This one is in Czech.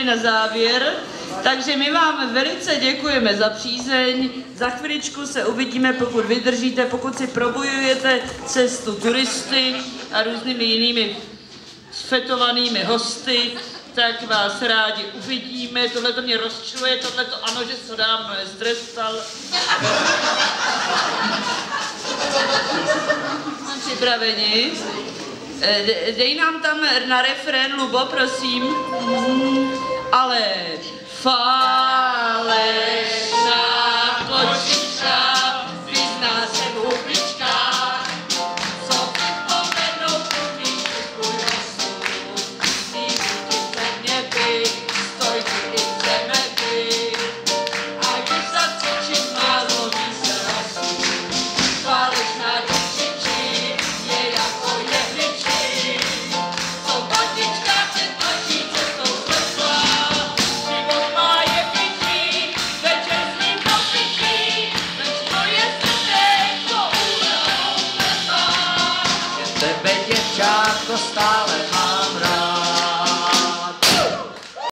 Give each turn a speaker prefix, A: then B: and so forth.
A: Na závěr, takže my vám velice děkujeme za přízeň. Za chviličku se uvidíme, pokud vydržíte, pokud si probojujete cestu turisty a různými jinými sfetovanými hosty, tak vás rádi uvidíme. Tohle to mě rozčiluje, tohle to ano, že se dávno neztrestal. Připraveni? Dej nám tam na refrén, Lubo, prosím. Ale falešná kočička vyzná se v hubičkách, co připomenou tu rosu. Snížky v nebi, stojky i v zemeby, a když zaskočím má zlomí se rosu. Falešná kočičky je jako jehličky, co v patičkách se tlačí cestou klesla. Život má je pití, večer s ním to pití, več moje srdéčko úlenou klesá. Že tebe, děvčátko, stále má.